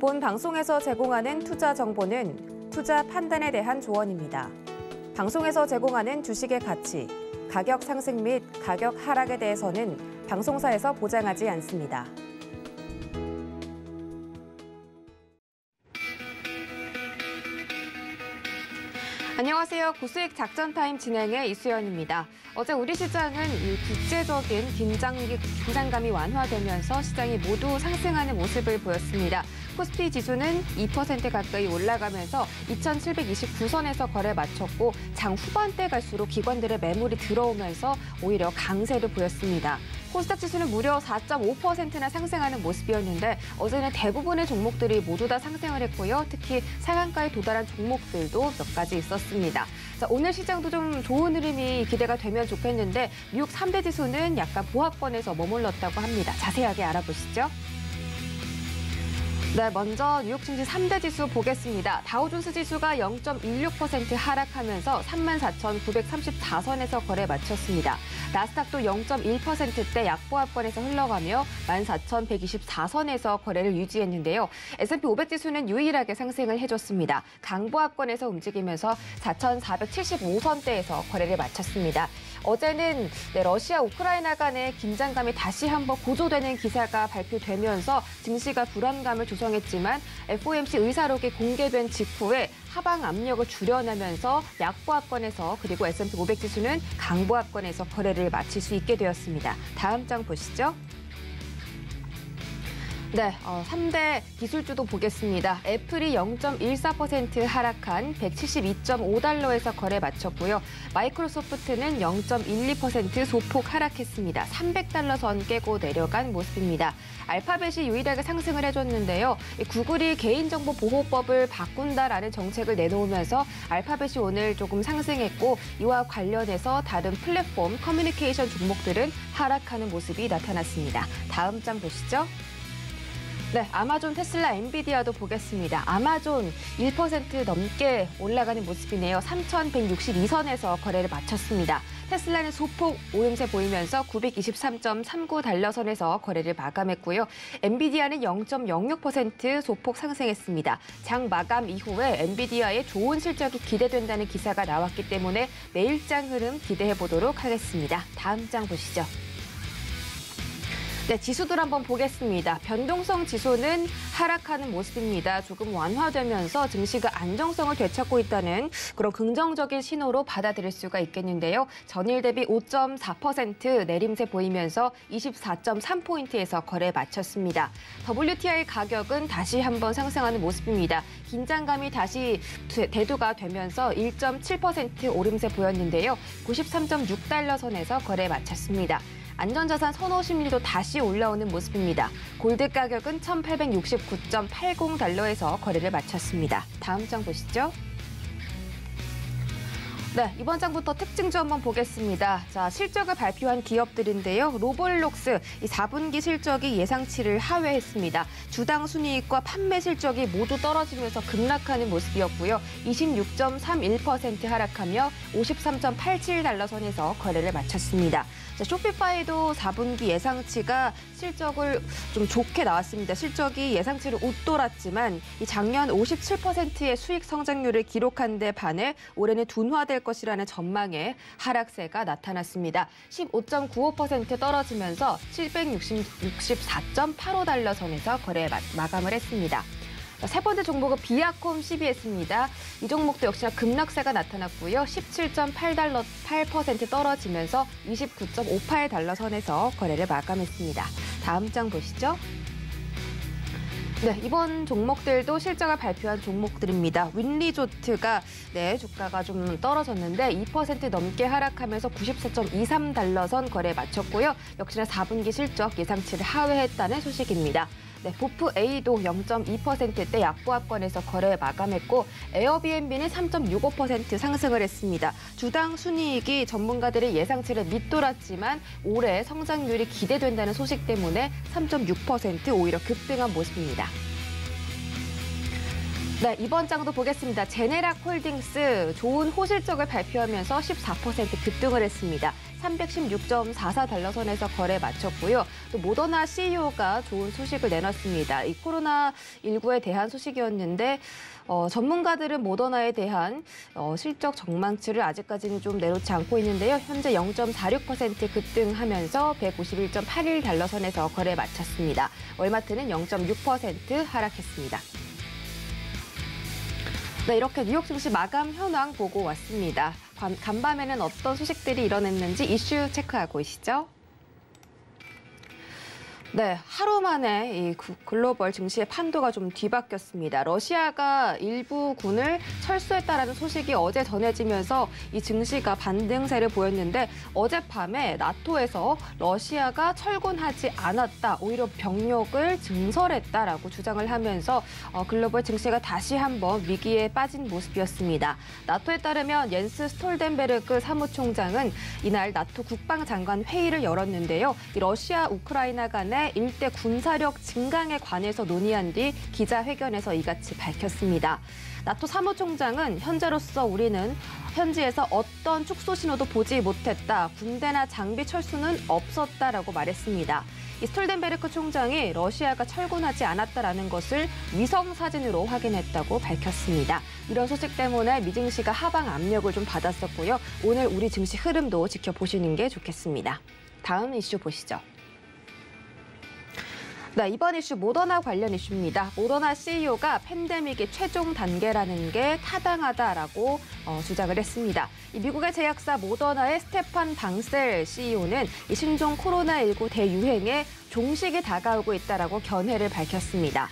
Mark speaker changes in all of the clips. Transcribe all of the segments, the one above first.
Speaker 1: 본 방송에서 제공하는 투자 정보는 투자 판단에 대한 조언입니다. 방송에서 제공하는 주식의 가치, 가격 상승 및 가격 하락에 대해서는 방송사에서 보장하지 않습니다. 안녕하세요. 고수익 작전타임 진행의 이수연입니다. 어제 우리 시장은 이 국제적인 긴장감이 완화되면서 시장이 모두 상승하는 모습을 보였습니다. 코스피 지수는 2% 가까이 올라가면서 2,729선에서 거래 마쳤고 장 후반대 갈수록 기관들의 매물이 들어오면서 오히려 강세를 보였습니다. 코스닥 지수는 무려 4.5%나 상승하는 모습이었는데 어제는 대부분의 종목들이 모두 다 상승을 했고요. 특히 상한가에 도달한 종목들도 몇 가지 있었습니다. 자, 오늘 시장도 좀 좋은 흐름이 기대가 되면 좋겠는데 뉴욕 3대 지수는 약간 보합권에서 머물렀다고 합니다. 자세하게 알아보시죠. 네, 먼저 뉴욕 증시 3대 지수 보겠습니다. 다우존스 지수가 0.16% 하락하면서 34,934선에서 거래 마쳤습니다. 나스닥도 0.1%대 약보합권에서 흘러가며 14,124선에서 거래를 유지했는데요. S&P 500 지수는 유일하게 상승을 해줬습니다. 강보합권에서 움직이면서 4,475선대에서 거래를 마쳤습니다. 어제는 러시아 우크라이나 간의 긴장감이 다시 한번 고조되는 기사가 발표되면서 증시가 불안감을 조성했지만 FOMC 의사록이 공개된 직후에 하방 압력을 줄여내면서 약보합권에서 그리고 S&P 500 지수는 강보합권에서 거래를 마칠 수 있게 되었습니다. 다음 장 보시죠. 네, 3대 기술주도 보겠습니다. 애플이 0.14% 하락한 172.5달러에서 거래 마쳤고요. 마이크로소프트는 0.12% 소폭 하락했습니다. 300달러 선 깨고 내려간 모습입니다. 알파벳이 유일하게 상승을 해줬는데요. 구글이 개인정보 보호법을 바꾼다라는 정책을 내놓으면서 알파벳이 오늘 조금 상승했고 이와 관련해서 다른 플랫폼 커뮤니케이션 종목들은 하락하는 모습이 나타났습니다. 다음 장 보시죠. 네, 아마존, 테슬라, 엔비디아도 보겠습니다. 아마존 1% 넘게 올라가는 모습이네요. 3,162선에서 거래를 마쳤습니다. 테슬라는 소폭 오름세 보이면서 923.39달러선에서 거래를 마감했고요. 엔비디아는 0.06% 소폭 상승했습니다. 장 마감 이후에 엔비디아의 좋은 실적이 기대된다는 기사가 나왔기 때문에 내일장 흐름 기대해 보도록 하겠습니다. 다음 장 보시죠. 네, 지수들 한번 보겠습니다. 변동성 지수는 하락하는 모습입니다. 조금 완화되면서 증시가 안정성을 되찾고 있다는 그런 긍정적인 신호로 받아들일 수가 있겠는데요. 전일 대비 5.4% 내림세 보이면서 24.3포인트에서 거래 마쳤습니다. WTI 가격은 다시 한번 상승하는 모습입니다. 긴장감이 다시 대두가 되면서 1.7% 오름세 보였는데요. 93.6달러 선에서 거래 마쳤습니다. 안전자산 선호 심리도 다시 올라오는 모습입니다. 골드 가격은 1,869.80달러에서 거래를 마쳤습니다. 다음 장 보시죠. 네, 이번 장부터 특징주 한번 보겠습니다. 자, 실적을 발표한 기업들인데요. 로블록스 이 4분기 실적이 예상치를 하회했습니다. 주당 순이익과 판매 실적이 모두 떨어지면서 급락하는 모습이었고요. 26.31% 하락하며 53.87달러 선에서 거래를 마쳤습니다. 자, 쇼피파이도 4분기 예상치가 실적을 좀 좋게 나왔습니다. 실적이 예상치를 웃돌았지만 이 작년 57%의 수익 성장률을 기록한 데 반해 올해는 둔화될 것이라는 전망에 하락세가 나타났습니다. 15.95% 떨어지면서 764.85달러 선에서 거래 마감을 했습니다. 세 번째 종목은 비아콤 CBS입니다. 이 종목도 역시나 급락세가 나타났고요. 17.8% 떨어지면서 29.58달러 선에서 거래를 마감했습니다. 다음 장 보시죠. 네, 이번 종목들도 실적을 발표한 종목들입니다. 윈리조트가 주가가 좀 떨어졌는데 2% 넘게 하락하면서 94.23달러 선 거래에 마쳤고요. 역시나 4분기 실적 예상치를 하회했다는 소식입니다. 네, 보프A도 0.2%대 약보합권에서 거래에 마감했고 에어비앤비는 3.65% 상승을 했습니다. 주당 순이익이 전문가들의 예상치를 밑돌았지만 올해 성장률이 기대된다는 소식 때문에 3.6% 오히려 급등한 모습입니다. 네, 이번 장도 보겠습니다. 제네락홀딩스 좋은 호실적을 발표하면서 14% 급등을 했습니다. 316.44달러 선에서 거래 마쳤고요. 또 모더나 CEO가 좋은 소식을 내놨습니다. 이 코로나19에 대한 소식이었는데 전문가들은 모더나에 대한 실적 전망치를 아직까지는 좀 내놓지 않고 있는데요. 현재 0.46% 급등하면서 151.81달러 선에서 거래 마쳤습니다. 월마트는 0.6% 하락했습니다. 네, 이렇게 뉴욕 증시 마감 현황 보고 왔습니다. 간밤에는 어떤 소식들이 일어났는지 이슈 체크하고 계시죠? 네, 하루 만에 이 글로벌 증시의 판도가 좀 뒤바뀌었습니다. 러시아가 일부 군을 철수했다라는 소식이 어제 전해지면서 이 증시가 반등세를 보였는데 어젯밤에 나토에서 러시아가 철군하지 않았다, 오히려 병력을 증설했다라고 주장을 하면서 글로벌 증시가 다시 한번 위기에 빠진 모습이었습니다. 나토에 따르면 옌스 스톨텐베르크 사무총장은 이날 나토 국방장관 회의를 열었는데요. 이 러시아, 우크라이나 간의 일대 군사력 증강에 관해서 논의한 뒤 기자회견에서 이같이 밝혔습니다. 나토 사무총장은 현재로서 우리는 현지에서 어떤 축소 신호도 보지 못했다. 군대나 장비 철수는 없었다라고 말했습니다. 이 스톨텐베르크 총장이 러시아가 철군하지 않았다라는 것을 위성 사진으로 확인했다고 밝혔습니다. 이런 소식 때문에 미 증시가 하방 압력을 좀 받았었고요. 오늘 우리 증시 흐름도 지켜보시는 게 좋겠습니다. 다음 이슈 보시죠. 네, 이번 이슈 모더나 관련 이슈입니다. 모더나 CEO가 팬데믹의 최종 단계라는 게 타당하다라고 주장을 했습니다. 이 미국의 제약사 모더나의 스테판 방셀 CEO는 이 신종 코로나19 대유행에 종식이 다가오고 있다라고 견해를 밝혔습니다.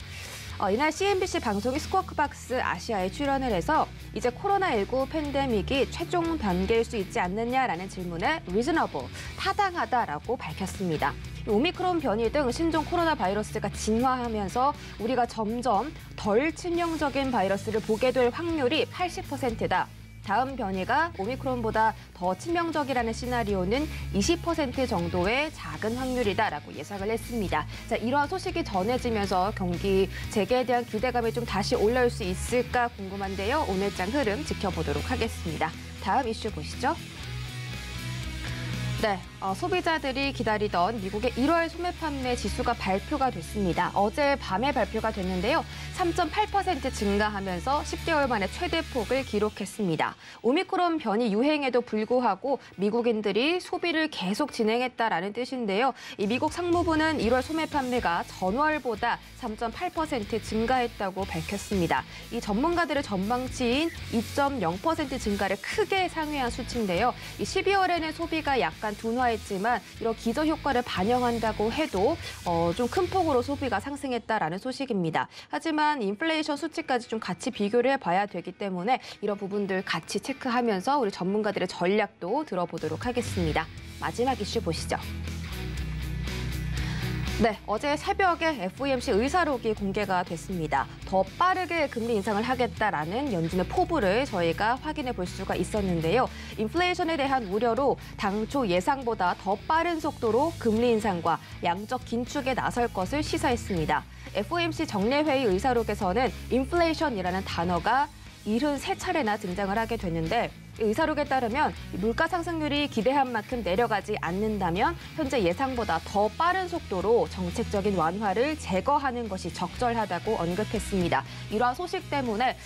Speaker 1: 이날 CNBC 방송이 스쿼크박스 아시아에 출연을 해서 이제 코로나19 팬데믹이 최종 단계일 수 있지 않느냐라는 질문에 reasonable, 타당하다라고 밝혔습니다. 오미크론 변이 등 신종 코로나 바이러스가 진화하면서 우리가 점점 덜 치명적인 바이러스를 보게 될 확률이 80%다. 다음 변이가 오미크론보다 더 치명적이라는 시나리오는 20% 정도의 작은 확률이다라고 예상을 했습니다. 자, 이러한 소식이 전해지면서 경기 재개에 대한 기대감이 좀 다시 올라올 수 있을까 궁금한데요. 오늘장 흐름 지켜보도록 하겠습니다. 다음 이슈 보시죠. 네, 소비자들이 기다리던 미국의 1월 소매 판매 지수가 발표가 됐습니다. 어제 밤에 발표가 됐는데요. 3.8% 증가하면서 10개월 만에 최대폭을 기록했습니다. 오미크론 변이 유행에도 불구하고 미국인들이 소비를 계속 진행했다라는 뜻인데요. 이 미국 상무부는 1월 소매 판매가 전월보다 3.8% 증가했다고 밝혔습니다. 이 전문가들의 전망치인 2.0% 증가를 크게 상회한 수치인데요. 이 12월에는 소비가 약간 둔화했지만 이런 기저 효과를 반영한다고 해도 좀 큰 폭으로 소비가 상승했다라는 소식입니다. 하지만 인플레이션 수치까지 좀 같이 비교를 해봐야 되기 때문에 이런 부분들 같이 체크하면서 우리 전문가들의 전략도 들어보도록 하겠습니다. 마지막 이슈 보시죠. 네, 어제 새벽에 FOMC 의사록이 공개가 됐습니다. 더 빠르게 금리 인상을 하겠다라는 연준의 포부를 저희가 확인해 볼 수가 있었는데요. 인플레이션에 대한 우려로 당초 예상보다 더 빠른 속도로 금리 인상과 양적 긴축에 나설 것을 시사했습니다. FOMC 정례회의 의사록에서는 인플레이션이라는 단어가 73차례나 등장을 하게 됐는데 의사록에 따르면 물가 상승률이 기대한 만큼 내려가지 않는다면 현재 예상보다 더 빠른 속도로 정책적인 완화를 제거하는 것이 적절하다고 언급했습니다. 이러한 소식 때문에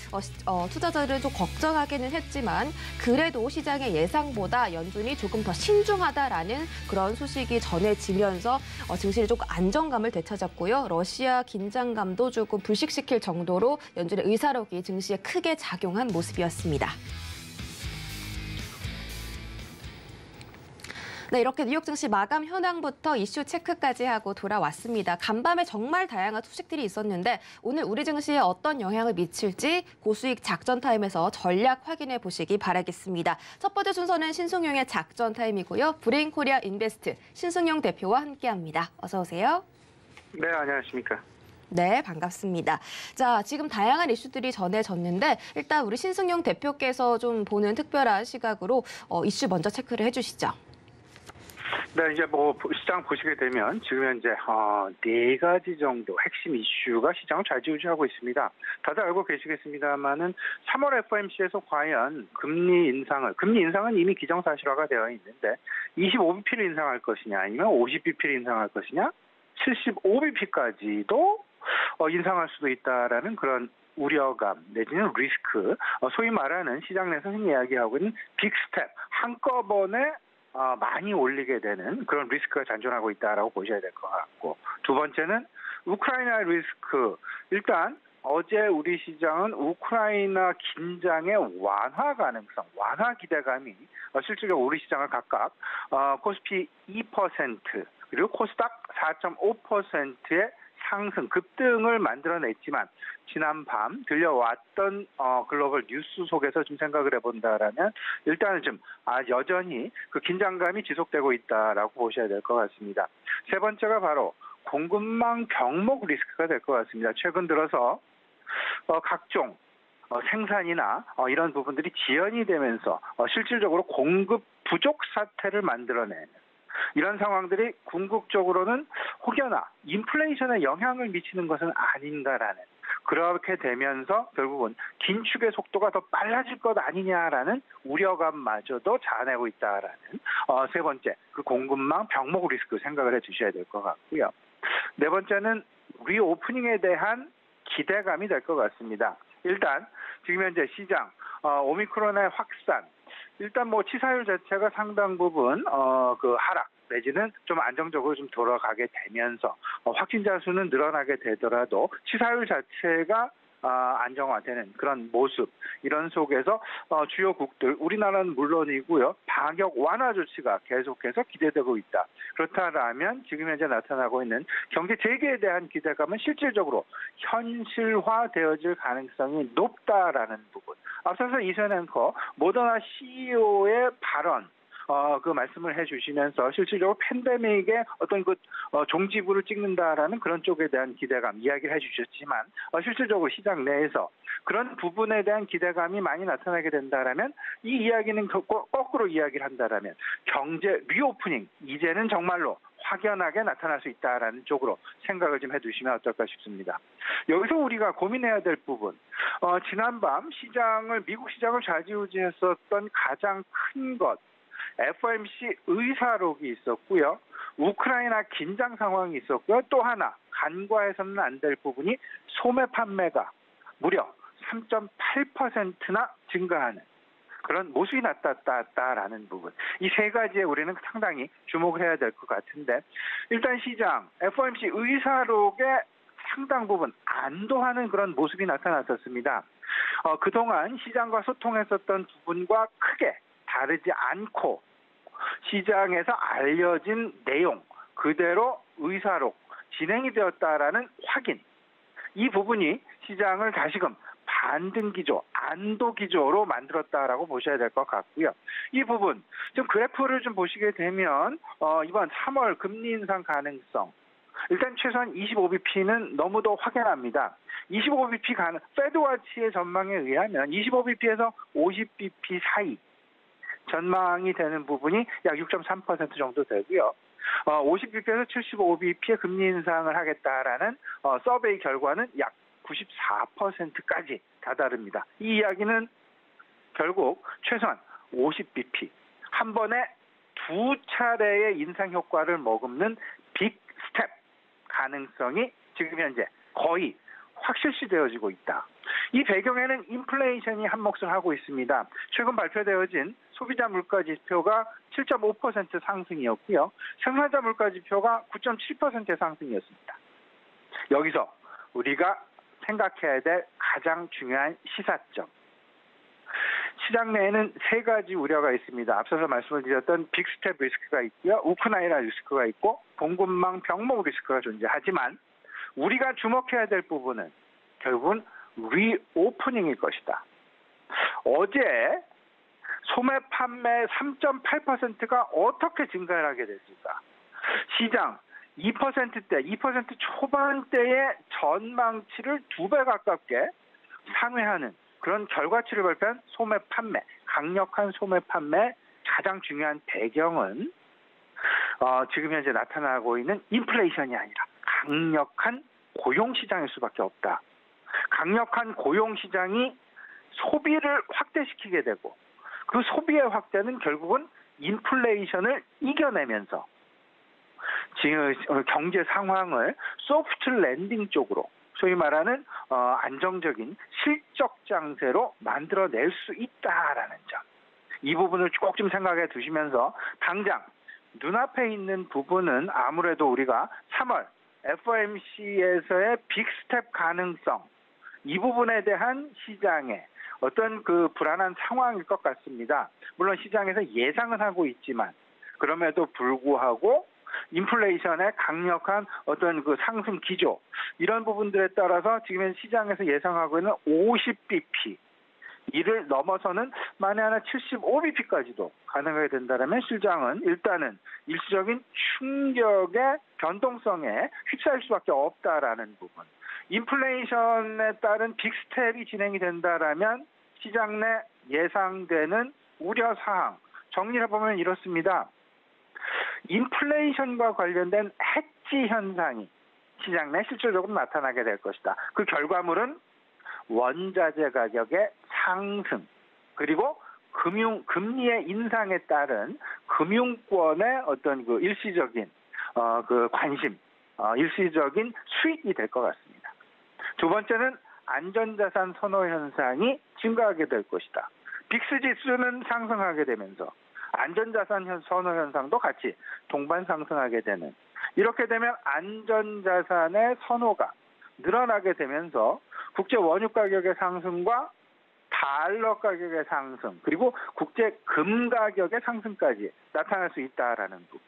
Speaker 1: 투자자들은 좀 걱정하기는 했지만 그래도 시장의 예상보다 연준이 조금 더 신중하다라는 그런 소식이 전해지면서 증시를 조금 안정감을 되찾았고요. 러시아 긴장감도 조금 불식시킬 정도로 연준의 의사록이 증시에 크게 작용한 모습이었습니다. 네, 이렇게 뉴욕 증시 마감 현황부터 이슈 체크까지 하고 돌아왔습니다. 간밤에 정말 다양한 소식들이 있었는데 오늘 우리 증시에 어떤 영향을 미칠지 고수익 작전 타임에서 전략 확인해 보시기 바라겠습니다. 첫 번째 순서는 신승용의 작전 타임이고요. 브레인 코리아 인베스트 신승용 대표와 함께합니다. 어서 오세요.
Speaker 2: 네, 안녕하십니까.
Speaker 1: 네, 반갑습니다. 자, 지금 다양한 이슈들이 전해졌는데 일단 우리 신승용 대표께서 좀 보는 특별한 시각으로 이슈 먼저 체크를 해주시죠.
Speaker 2: 네, 이제 뭐 시장 보시게 되면 지금 현재 네 가지 정도 핵심 이슈가 시장을 좌지우지하고 있습니다. 다들 알고 계시겠습니다만은 3월 FOMC에서 과연 금리 인상은 이미 기정사실화가 되어 있는데 25bp를 인상할 것이냐 아니면 50bp를 인상할 것이냐 75bp까지도 인상할 수도 있다라는 그런 우려감 내지는 리스크, 소위 말하는 시장 내에서 흔히 이야기하고 있는 빅스텝, 한꺼번에 많이 올리게 되는 그런 리스크가 잔존하고 있다라고 보셔야 될 것 같고, 두 번째는 우크라이나 리스크. 일단 어제 우리 시장은 우크라이나 긴장의 완화 가능성, 완화 기대감이 실질적으로 우리 시장을 각각 코스피 2% 그리고 코스닥 4.5%의 상승, 급등을 만들어냈지만 지난밤 들려왔던 글로벌 뉴스 속에서 좀 생각을 해본다라면 일단은 좀 여전히 그 긴장감이 지속되고 있다라고 보셔야 될 것 같습니다. 세 번째가 바로 공급망 병목 리스크가 될 것 같습니다. 최근 들어서 각종 생산이나 이런 부분들이 지연이 되면서 실질적으로 공급 부족 사태를 만들어내는 이런 상황들이 궁극적으로는 혹여나 인플레이션에 영향을 미치는 것은 아닌가라는, 그렇게 되면서 결국은 긴축의 속도가 더 빨라질 것 아니냐라는 우려감마저도 자아내고 있다라는 세 번째, 그 공급망 병목 리스크 생각을 해주셔야 될 것 같고요. 네 번째는 리오프닝에 대한 기대감이 될 것 같습니다. 일단 지금 현재 시장 오미크론의 확산, 일단 뭐 치사율 자체가 상당 부분 그 하락 내지는 좀 안정적으로 좀 돌아가게 되면서 확진자 수는 늘어나게 되더라도 치사율 자체가 안정화되는 그런 모습, 이런 속에서 주요국들, 우리나라는 물론이고요, 방역 완화 조치가 계속해서 기대되고 있다. 그렇다면 지금 현재 나타나고 있는 경제 재개에 대한 기대감은 실질적으로 현실화되어질 가능성이 높다라는 부분. 앞서서 이선 앵커 모더나 CEO의 발언, 그 말씀을 해주시면서 실질적으로 팬데믹의 어떤 그 종지부를 찍는다라는 그런 쪽에 대한 기대감 이야기를 해주셨지만, 실질적으로 시장 내에서 그런 부분에 대한 기대감이 많이 나타나게 된다라면, 이 이야기는 거꾸로 이야기를 한다라면 경제 리오프닝 이제는 정말로 확연하게 나타날 수 있다라는 쪽으로 생각을 좀 해두시면 어떨까 싶습니다. 여기서 우리가 고민해야 될 부분, 지난밤 미국 시장을 좌지우지했었던 가장 큰 것, FOMC 의사록이 있었고요, 우크라이나 긴장 상황이 있었고요, 또 하나 간과해서는 안 될 부분이 소매 판매가 무려 3.8%나 증가하는 그런 모습이 나타났다라는 부분, 이 세 가지에 우리는 상당히 주목을 해야 될 것 같은데, 일단 시장 FOMC 의사록에 상당 부분 안도하는 그런 모습이 나타났었습니다. 그동안 시장과 소통했었던 부분과 크게 다르지 않고 시장에서 알려진 내용 그대로 의사록 진행이 되었다라는 확인, 이 부분이 시장을 다시금 반등 기조, 안도 기조로 만들었다라고 보셔야 될 것 같고요. 이 부분 좀 그래프를 좀 보시게 되면 이번 3월 금리 인상 가능성, 일단 최소한 25bp는 너무도 확연합니다. 25bp 페드워치의 전망에 의하면 25bp에서 50bp 사이 전망이 되는 부분이 약 6.3% 정도 되고요. 50bp에서 75bp의 금리 인상을 하겠다라는 서베이 결과는 약 94%까지 다다릅니다. 이 이야기는 결국 최소한 50bp, 한 번에 두 차례의 인상 효과를 머금는 빅 스텝 가능성이 지금 현재 거의 확실시되어지고 있다. 이 배경에는 인플레이션이 한몫을 하고 있습니다. 최근 발표되어진 소비자 물가 지표가 7.5% 상승이었고요, 생산자 물가 지표가 9.7%의 상승이었습니다. 여기서 우리가 생각해야 될 가장 중요한 시사점, 시장 내에는 세 가지 우려가 있습니다. 앞서서 말씀을 드렸던 빅스텝 리스크가 있고요, 우크라이나 리스크가 있고 공급망 병목 리스크가 존재하지만 우리가 주목해야 될 부분은 결국은 리오프닝일 것이다. 어제 소매 판매 3.8%가 어떻게 증가를 하게 됐을까? 시장 2%대, 2% 초반대의 전망치를 2배 가깝게 상회하는 그런 결과치를 발표한 소매 판매, 강력한 소매 판매 가장 중요한 배경은 지금 현재 나타나고 있는 인플레이션이 아니라 강력한 고용시장일 수밖에 없다. 강력한 고용시장이 소비를 확대시키게 되고 그 소비의 확대는 결국은 인플레이션을 이겨내면서 지금 경제 상황을 소프트 랜딩 쪽으로 소위 말하는 안정적인 실적 장세로 만들어낼 수 있다라는 점. 이 부분을 꼭 좀 생각해 두시면서 당장 눈앞에 있는 부분은 아무래도 우리가 3월 FOMC에서의 빅스텝 가능성 이 부분에 대한 시장의 어떤 그 불안한 상황일 것 같습니다. 물론 시장에서 예상은 하고 있지만 그럼에도 불구하고 인플레이션의 강력한 어떤 그 상승 기조 이런 부분들에 따라서 지금 시장에서 예상하고 있는 50bp 이를 넘어서는 만에 하나 75bp까지도 가능하게 된다면 시장은 일단은 일시적인 충격의 변동성에 휩싸일 수밖에 없다라는 부분. 인플레이션에 따른 빅스텝이 진행이 된다라면 시장 내 예상되는 우려 사항 정리를 해보면 이렇습니다. 인플레이션과 관련된 해지 현상이 시장 내 실질적으로 나타나게 될 것이다. 그 결과물은 원자재 가격의 상승 그리고 금리의 인상에 따른 금융권의 어떤 그 일시적인 그 관심, 일시적인 수익이 될 것 같습니다. 두 번째는 안전자산 선호 현상이 증가하게 될 것이다. 빅스 지수는 상승하게 되면서 안전자산 선호 현상도 같이 동반 상승하게 되는 이렇게 되면 안전자산의 선호가 늘어나게 되면서 국제 원유 가격의 상승과 달러 가격의 상승 그리고 국제 금 가격의 상승까지 나타날 수 있다라는 부분.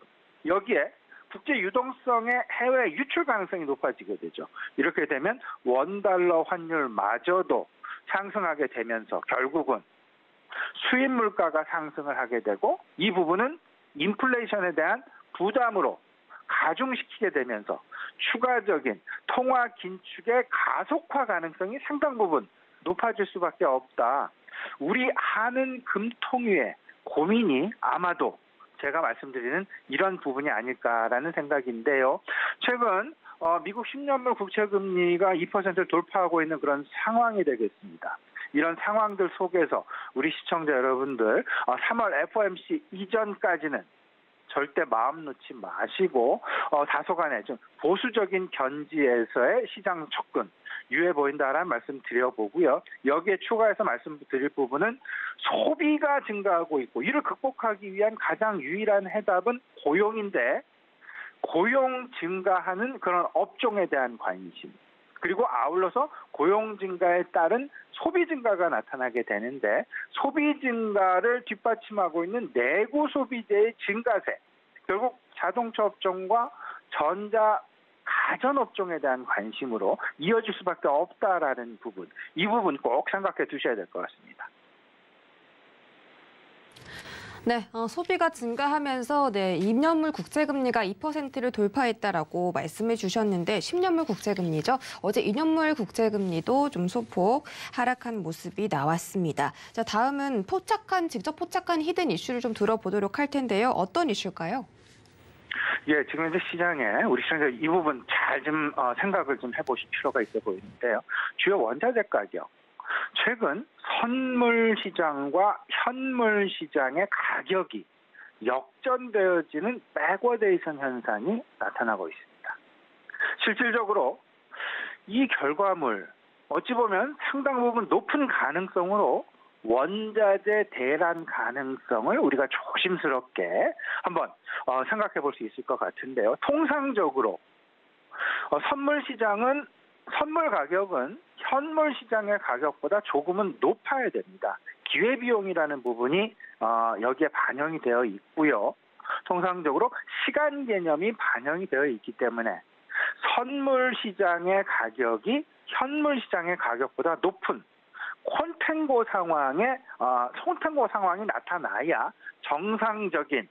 Speaker 2: 여기에 국제 유동성의 해외 유출 가능성이 높아지게 되죠. 이렇게 되면 원달러 환율마저도 상승하게 되면서 결국은 수입 물가가 상승을 하게 되고 이 부분은 인플레이션에 대한 부담으로 가중시키게 되면서 추가적인 통화 긴축의 가속화 가능성이 상당 부분 높아질 수밖에 없다. 우리 한은 금통위의 고민이 아마도 제가 말씀드리는 이런 부분이 아닐까라는 생각인데요. 최근 미국 10년물 국채금리가 2%를 돌파하고 있는 그런 상황이 되겠습니다. 이런 상황들 속에서 우리 시청자 여러분들 3월 FOMC 이전까지는 절대 마음 놓지 마시고 다소간의 좀 보수적인 견지에서의 시장 접근 유해 보인다라는 말씀 드려보고요. 여기에 추가해서 말씀드릴 부분은 소비가 증가하고 있고 이를 극복하기 위한 가장 유일한 해답은 고용인데 고용 증가하는 그런 업종에 대한 관심 그리고 아울러서 고용 증가에 따른 소비 증가가 나타나게 되는데 소비 증가를 뒷받침하고 있는 내구 소비재의 증가세 결국 자동차 업종과 전자 가전 업종에 대한 관심으로 이어질 수밖에 없다라는 부분 이 부분 꼭 생각해 두셔야 될 것 같습니다.
Speaker 1: 네, 소비가 증가하면서 2년물 국채금리가 2%를 돌파했다라고 말씀해 주셨는데 10년물 국채금리죠. 어제 2년물 국채금리도 좀 소폭 하락한 모습이 나왔습니다. 자, 다음은 직접 포착한 히든 이슈를 좀 들어보도록 할 텐데요. 어떤 이슈일까요?
Speaker 2: 예, 지금 현재 시장에 우리 시청자 이 부분 잘 좀 생각을 좀 해보실 필요가 있어 보이는데요. 주요 원자재 가격. 최근 선물 시장과 현물 시장의 가격이 역전되어지는 백워데이션 현상이 나타나고 있습니다. 실질적으로 이 결과물 어찌 보면 상당 부분 높은 가능성으로 원자재 대란 가능성을 우리가 조심스럽게 한번 생각해 볼 수 있을 것 같은데요. 통상적으로 선물 가격은 현물 시장의 가격보다 조금은 높아야 됩니다. 기회비용이라는 부분이 여기에 반영이 되어 있고요. 통상적으로 시간 개념이 반영이 되어 있기 때문에 선물 시장의 가격이 현물 시장의 가격보다 높은 콘탱고 상황이 나타나야 정상적인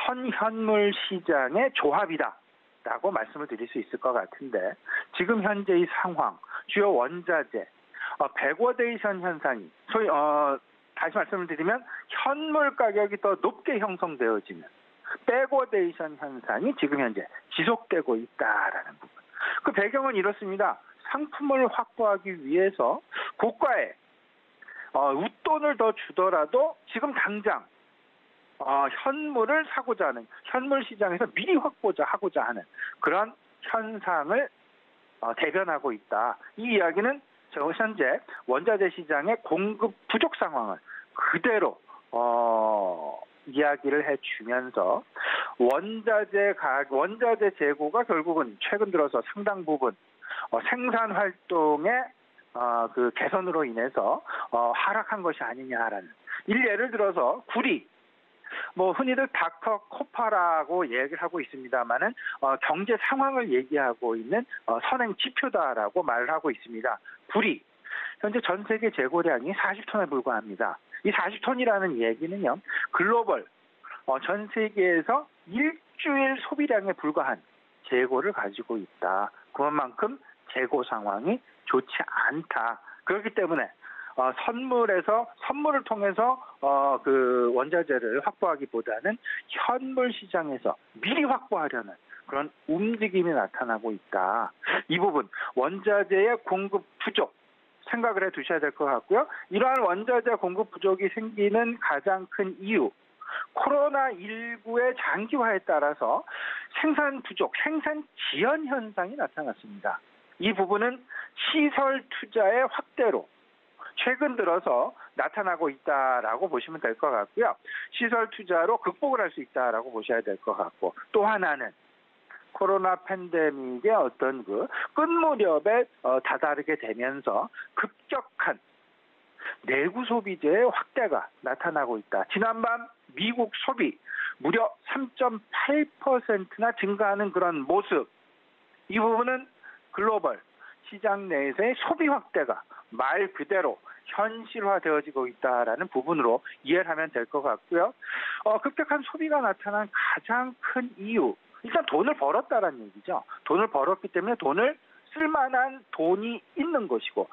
Speaker 2: 선현물 시장의 조합이다라고 말씀을 드릴 수 있을 것 같은데 지금 현재의 상황, 주요 원자재, 백워데이션 현상이 소위 다시 말씀을 드리면 현물 가격이 더 높게 형성되어지는 백워데이션 현상이 지금 현재 지속되고 있다라는 부분. 그 배경은 이렇습니다. 상품을 확보하기 위해서 고가의 웃돈을 더 주더라도 지금 당장 현물을 사고자 하는, 현물 시장에서 미리 하고자 하는 그런 현상을 대변하고 있다. 이 이야기는 현재 원자재 시장의 공급 부족 상황을 그대로 이야기를 해주면서 원자재 재고가 결국은 최근 들어서 상당 부분 생산 활동의 그 개선으로 인해서 하락한 것이 아니냐라는 예를 들어서 구리, 뭐 흔히들 닥터 코파라고 얘기를 하고 있습니다만은 경제 상황을 얘기하고 있는 선행 지표다라고 말을 하고 있습니다. 구리 현재 전 세계 재고량이 40톤에 불과합니다. 이 40톤이라는 얘기는요, 글로벌 전 세계에서 일주일 소비량에 불과한 재고를 가지고 있다. 그만큼 재고 상황이 좋지 않다. 그렇기 때문에 선물을 통해서 그 원자재를 확보하기보다는 현물 시장에서 미리 확보하려는 그런 움직임이 나타나고 있다. 이 부분 원자재의 공급 부족 생각을 해 두셔야 될 것 같고요. 이러한 원자재 공급 부족이 생기는 가장 큰 이유, 코로나19의 장기화에 따라서 생산 부족, 생산 지연 현상이 나타났습니다. 이 부분은 시설 투자의 확대로 최근 들어서 나타나고 있다라고 보시면 될 것 같고요. 시설 투자로 극복을 할 수 있다라고 보셔야 될 것 같고, 또 하나는 코로나 팬데믹의 어떤 그 끝무렵에 다다르게 되면서 급격한 내구 소비재의 확대가 나타나고 있다. 지난밤 미국 소비 무려 3.8%나 증가하는 그런 모습. 이 부분은 글로벌 시장 내에서의 소비 확대가 말 그대로 현실화되어지고 있다라는 부분으로 이해를 하면 될 것 같고요. 급격한 소비가 나타난 가장 큰 이유, 일단 돈을 벌었다라는 얘기죠. 돈을 벌었기 때문에 돈을 쓸만한 돈이 있는 것이고,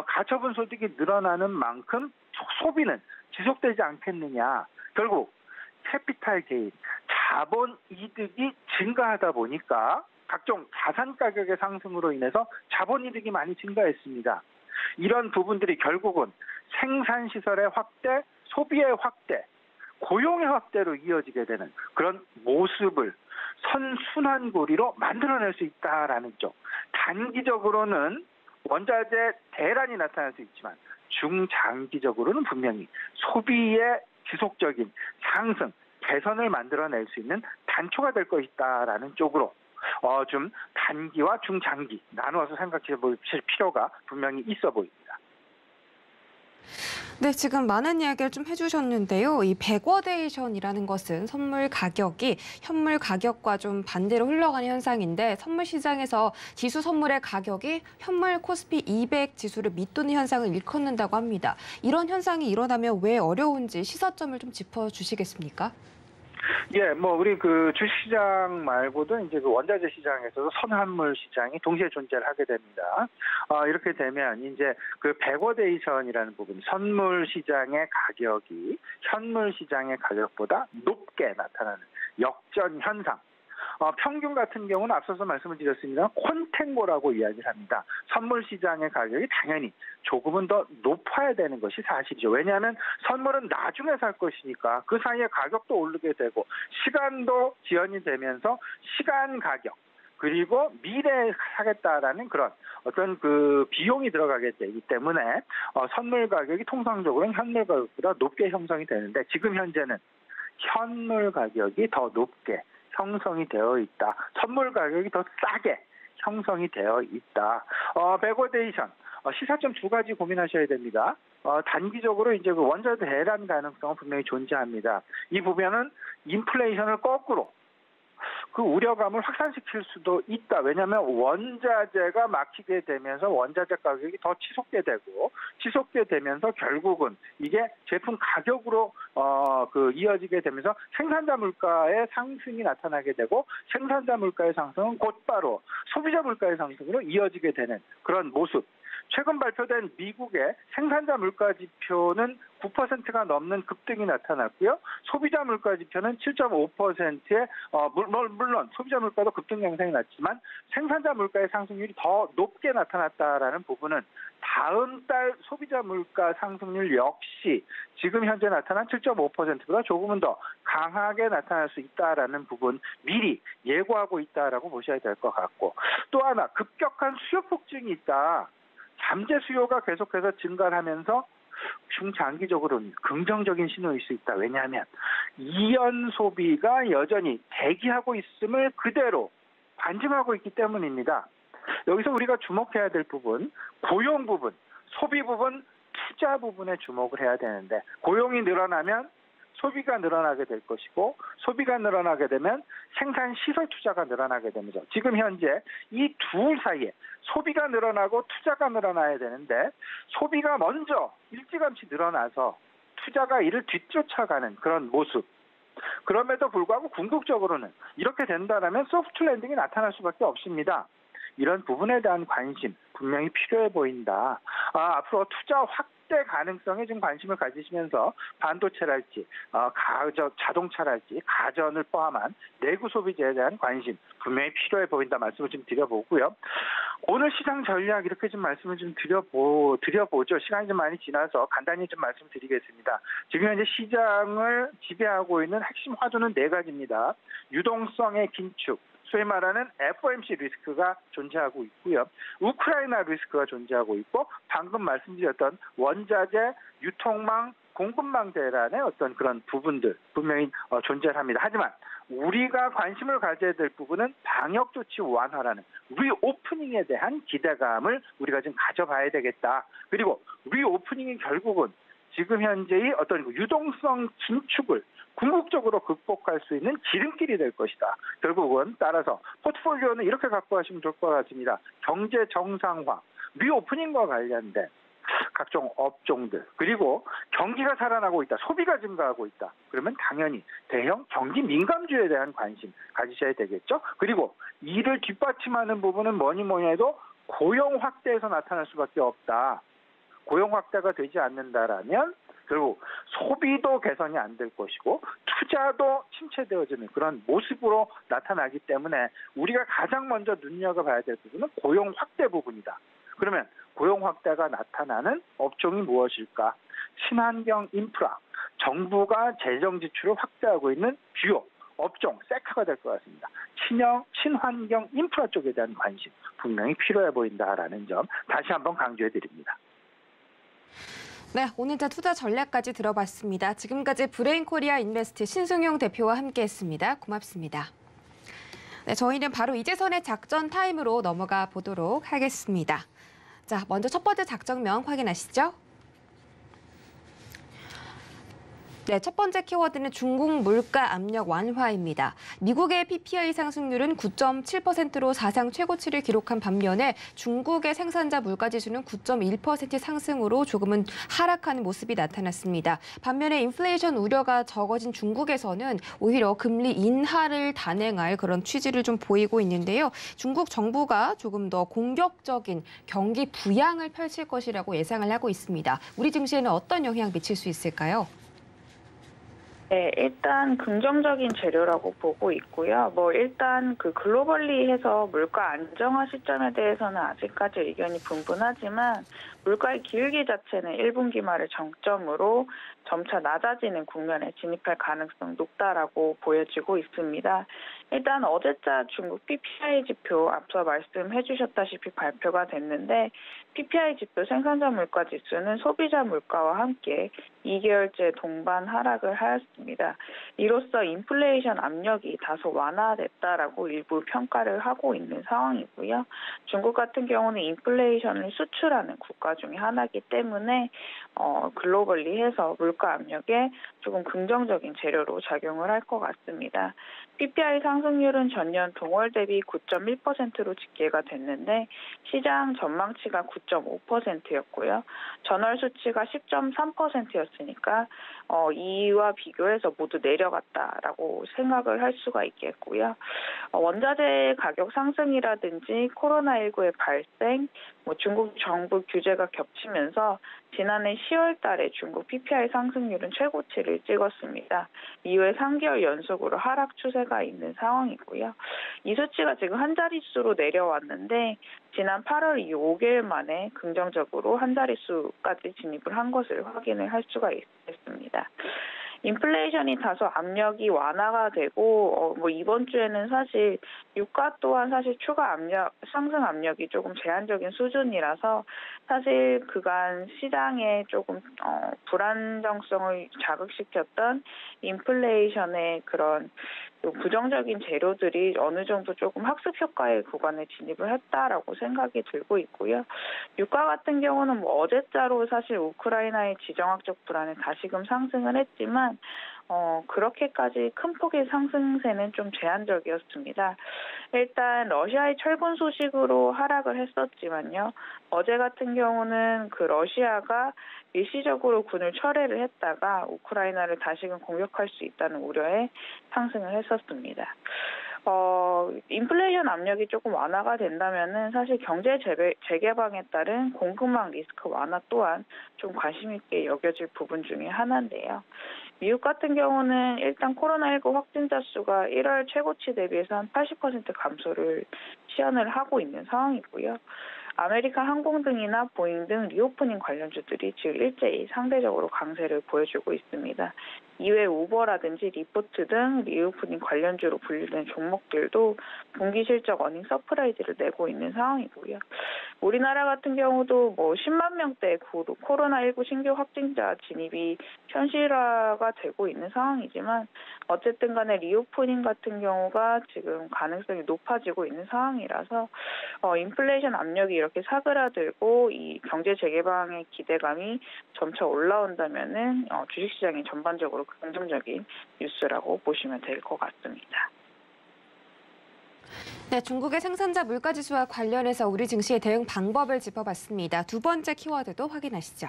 Speaker 2: 가처분 소득이 늘어나는 만큼 소비는 지속되지 않겠느냐. 결국 캐피탈 게인, 자본 이득이 증가하다 보니까 각종 자산 가격의 상승으로 인해서 자본 이득이 많이 증가했습니다. 이런 부분들이 결국은 생산 시설의 확대, 소비의 확대, 고용의 확대로 이어지게 되는 그런 모습을 선순환고리로 만들어낼 수 있다라는 쪽. 단기적으로는 원자재 대란이 나타날 수 있지만 중장기적으로는 분명히 소비의 지속적인 상승, 개선을 만들어낼 수 있는 단초가 될 것이다라는 쪽으로 좀 단기와 중장기 나누어서 생각해 보실 필요가 분명히 있어 보입니다.
Speaker 1: 네, 지금 많은 이야기를 좀 해주셨는데요. 이 백워데이션이라는 것은 선물 가격이 현물 가격과 좀 반대로 흘러가는 현상인데, 선물 시장에서 지수 선물의 가격이 현물 코스피 200 지수를 밑도는 현상을 일컫는다고 합니다. 이런 현상이 일어나면 왜 어려운지 시사점을 좀 짚어주시겠습니까?
Speaker 2: 예, 뭐 우리 그 주식시장 말고도 이제 그 원자재 시장에서도 선환물 시장이 동시에 존재를 하게 됩니다. 이렇게 되면 이제 그 백워데이션이라는 부분, 선물 시장의 가격이 현물 시장의 가격보다 높게 나타나는 역전 현상. 평균 같은 경우는 앞서서 말씀을 드렸습니다. 콘탱고라고 이야기를 합니다. 선물 시장의 가격이 당연히 조금은 더 높아야 되는 것이 사실이죠. 왜냐하면 선물은 나중에 살 것이니까 그 사이에 가격도 오르게 되고 시간도 지연이 되면서 시간 가격, 그리고 미래에 사겠다라는 그런 어떤 그 비용이 들어가게 되기 때문에 선물 가격이 통상적으로는 현물 가격보다 높게 형성이 되는데, 지금 현재는 현물 가격이 더 높게 형성이 되어 있다. 선물 가격이 더 싸게 형성이 되어 있다. 백워데이션 시사점 두 가지 고민하셔야 됩니다. 단기적으로 이제 그 원자재 대란 가능성은 분명히 존재합니다. 이 부분은 인플레이션을 거꾸로 그 우려감을 확산시킬 수도 있다. 왜냐하면 원자재가 막히게 되면서 원자재 가격이 더 치솟게 되면서 결국은 이게 제품 가격으로 이어지게 되면서 생산자 물가의 상승이 나타나게 되고, 생산자 물가의 상승은 곧바로 소비자 물가의 상승으로 이어지게 되는 그런 모습. 최근 발표된 미국의 생산자 물가 지표는 9%가 넘는 급등이 나타났고요. 소비자 물가 지표는 7.5%의 물론 소비자 물가도 급등 양상이 났지만 생산자 물가의 상승률이 더 높게 나타났다라는 부분은 다음 달 소비자 물가 상승률 역시 지금 현재 나타난 7.5%보다 조금은 더 강하게 나타날 수 있다라는 부분 미리 예고하고 있다라고 보셔야 될 것 같고, 또 하나 급격한 수요 폭증이 있다. 잠재 수요가 계속해서 증가하면서 중장기적으로는 긍정적인 신호일 수 있다. 왜냐하면 이연 소비가 여전히 대기하고 있음을 그대로 관증하고 있기 때문입니다. 여기서 우리가 주목해야 될 부분, 고용 부분, 소비 부분, 투자 부분에 주목을 해야 되는데, 고용이 늘어나면 소비가 늘어나게 될 것이고, 소비가 늘어나게 되면 생산 시설 투자가 늘어나게 됩니다. 지금 현재 이 둘 사이에 소비가 늘어나고 투자가 늘어나야 되는데, 소비가 먼저 일찌감치 늘어나서 투자가 이를 뒤쫓아가는 그런 모습. 그럼에도 불구하고 궁극적으로는 이렇게 된다면 소프트 랜딩이 나타날 수밖에 없습니다. 이런 부분에 대한 관심 분명히 필요해 보인다. 앞으로 투자 확대 가능성에 좀 관심을 가지시면서 반도체랄지 자동차랄지 가전을 포함한 내구 소비재에 대한 관심 분명히 필요해 보인다 말씀을 좀 드려보고요. 오늘 시장 전략 이렇게 좀 말씀을 좀 드려보죠. 시간이 좀 많이 지나서 간단히 좀 말씀드리겠습니다. 지금 현재 시장을 지배하고 있는 핵심 화두는 네 가지입니다. 유동성의 긴축, 소위 말하는 FOMC 리스크가 존재하고 있고요. 우크라이나 리스크가 존재하고 있고, 방금 말씀드렸던 원자재, 유통망, 공급망 대란의 어떤 그런 부분들 분명히 존재합니다. 하지만 우리가 관심을 가져야 될 부분은 방역 조치 완화라는 리오프닝에 대한 기대감을 우리가 좀 가져봐야 되겠다. 그리고 리오프닝이 결국은 지금 현재의 어떤 유동성 긴축을 궁극적으로 극복할 수 있는 지름길이 될 것이다. 결국은 따라서 포트폴리오는 이렇게 갖고 가시면 좋을 것 같습니다. 경제 정상화, 리오프닝과 관련된 각종 업종들, 그리고 경기가 살아나고 있다, 소비가 증가하고 있다. 그러면 당연히 대형 경기 민감주에 대한 관심 가지셔야 되겠죠. 그리고 이를 뒷받침하는 부분은 뭐니 해도 고용 확대에서 나타날 수밖에 없다. 고용 확대가 되지 않는다라면 결국 소비도 개선이 안 될 것이고 투자도 침체되어지는 그런 모습으로 나타나기 때문에 우리가 가장 먼저 눈여겨봐야 될 부분은 고용 확대 부분이다. 그러면 고용 확대가 나타나는 업종이 무엇일까? 친환경 인프라, 정부가 재정 지출을 확대하고 있는 주요 업종, 섹터가 될 것 같습니다. 친환경 인프라 쪽에 대한 관심 분명히 필요해 보인다라는 점 다시 한번 강조해 드립니다.
Speaker 1: 네, 오늘자 투자 전략까지 들어봤습니다. 지금까지 브레인코리아 인베스트 신승용 대표와 함께했습니다. 고맙습니다. 네, 저희는 바로 이재선의 작전 타임으로 넘어가 보도록 하겠습니다. 자, 먼저 첫 번째 작전명 확인하시죠. 네, 첫 번째 키워드는 중국 물가 압력 완화입니다. 미국의 PPI 상승률은 9.7%로 사상 최고치를 기록한 반면에 중국의 생산자 물가지수는 9.1% 상승으로 조금은 하락하는 모습이 나타났습니다. 반면에 인플레이션 우려가 적어진 중국에서는 오히려 금리 인하를 단행할 그런 취지를 좀 보이고 있는데요. 중국 정부가 조금 더 공격적인 경기 부양을 펼칠 것이라고 예상을 하고 있습니다. 우리 증시에는 어떤 영향 미칠 수 있을까요?
Speaker 3: 네, 일단 긍정적인 재료라고 보고 있고요. 일단 글로벌리 해서 물가 안정화 시점에 대해서는 아직까지 의견이 분분하지만 물가의 기울기 자체는 1분기 말을 정점으로 점차 낮아지는 국면에 진입할 가능성 높다라고 보여지고 있습니다. 일단 어제자 중국 PPI 지표 앞서 말씀해 주셨다시피 발표가 됐는데 PPI 지표 생산자 물가 지수는 소비자 물가와 함께 2개월째 동반 하락을 하였습니다. 이로써 인플레이션 압력이 다소 완화됐다라고 일부 평가를 하고 있는 상황이고요. 중국 같은 경우는 인플레이션을 수출하는 국가 중에 하나이기 때문에 글로벌리 해서 물가 압력에 조금 긍정적인 재료로 작용을 할 것 같습니다. PPI 상승률은 전년 동월 대비 9.1%로 집계가 됐는데 시장 전망치가 9.5%였고요. 전월 수치가 10.3%였으니까 이와 비교해서 모두 내려갔다라고 생각을 할 수가 있겠고요. 원자재 가격 상승이라든지 코로나19의 발생, 중국 정부 규제가 겹치면서 지난해 10월 달에 중국 PPI 상승률은 최고치를 찍었습니다. 이후에 3개월 연속으로 하락 추세가 있는 상황이고요. 이 수치가 지금 한 자릿수로 내려왔는데 지난 8월 이후 5개월 만에 긍정적으로 한 자릿수까지 진입을 한 것을 확인을 할 수가 있습니다. 인플레이션이 다소 압력이 완화가 되고 이번 주에는 사실 유가 또한 사실 추가 상승 압력이 조금 제한적인 수준이라서 사실 그간 시장에 조금 불안정성을 자극시켰던 인플레이션의 그런 부정적인 재료들이 어느 정도 조금 학습 효과의 구간에 진입을 했다라고 생각이 들고 있고요. 유가 같은 경우는 어제자로 사실 우크라이나의 지정학적 불안에 다시금 상승을 했지만 그렇게까지 큰 폭의 상승세는 좀 제한적이었습니다. 일단 러시아의 철군 소식으로 하락을 했었지만요. 어제 같은 경우는 그 러시아가 일시적으로 군을 철회를 했다가 우크라이나를 다시금 공격할 수 있다는 우려에 상승을 했었습니다. 인플레이션 압력이 조금 완화가 된다면은 사실 경제 재개방에 따른 공급망 리스크 완화 또한 좀 관심 있게 여겨질 부분 중에 하나인데요. 미국 같은 경우는 일단 코로나19 확진자 수가 1월 최고치 대비해서 한 80% 감소를 시현을 하고 있는 상황이고요. 아메리카 항공 등이나 보잉 등 리오프닝 관련주들이 지금 일제히 상대적으로 강세를 보여주고 있습니다. 이외 우버라든지 리포트 등 리오프닝 관련주로 분류된 종목들도 분기 실적 어닝 서프라이즈를 내고 있는 상황이고요. 우리나라 같은 경우도 10만 명대 코로나19 신규 확진자 진입이 현실화가 되고 있는 상황이지만 어쨌든 간에 리오프닝 같은 경우가 지금 가능성이 높아지고 있는 상황이라서 인플레이션 압력이 이렇게 사그라들고 이 경제 재개방의 기대감이 점차 올라온다면은 주식시장이 전반적으로 긍정적인 뉴스라고 보시면 될 것 같습니다.
Speaker 1: 네, 중국의 생산자 물가지수와 관련해서 우리 증시의 대응 방법을 짚어봤습니다. 두 번째 키워드도 확인하시죠.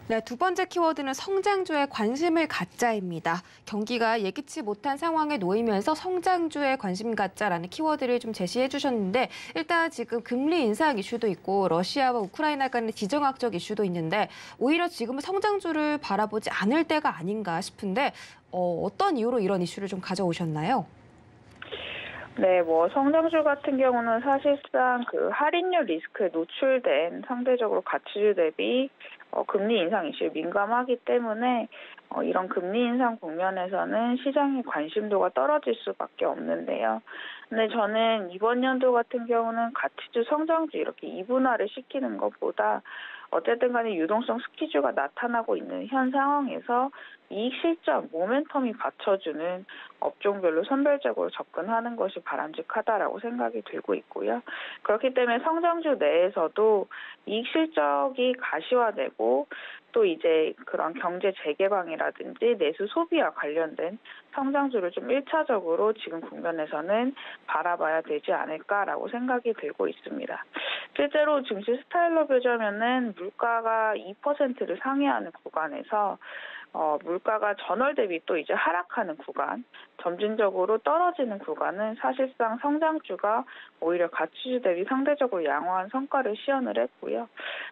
Speaker 1: 네, 두 번째 키워드는 성장주에 관심을 갖자입니다. 경기가 예기치 못한 상황에 놓이면서 성장주에 관심 갖자라는 키워드를 좀 제시해 주셨는데 일단 지금 금리 인상 이슈도 있고 러시아와 우크라이나 간의 지정학적 이슈도 있는데 오히려 지금은 성장주를 바라보지 않을 때가 아닌가 싶은데 어떤 이유로 이런 이슈를 좀 가져오셨나요?
Speaker 3: 네, 성장주 같은 경우는 사실상 그 할인율 리스크에 노출된 상대적으로 가치주 대비 금리 인상 이슈에 민감하기 때문에 이런 금리 인상 국면에서는 시장의 관심도가 떨어질 수밖에 없는데요. 근데 저는 이번 연도 같은 경우는 가치주, 성장주 이렇게 이분화를 시키는 것보다 어쨌든 간에 유동성 스키주가 나타나고 있는 현 상황에서 이익 실적, 모멘텀이 받쳐주는 업종별로 선별적으로 접근하는 것이 바람직하다라고 생각이 들고 있고요. 그렇기 때문에 성장주 내에서도 이익 실적이 가시화되고 또 이제 그런 경제 재개방이라든지 내수 소비와 관련된 성장주를 좀 1차적으로 지금 국면에서는 바라봐야 되지 않을까라고 생각이 들고 있습니다. 실제로 증시 스타일러 보자면은 물가가 2%를 상회하는 구간에서 물가가 전월 대비 또 이제 하락하는 구간, 점진적으로 떨어지는 구간은 사실상 성장주가 오히려 가치주 대비 상대적으로 양호한 성과를 시현을 했고요.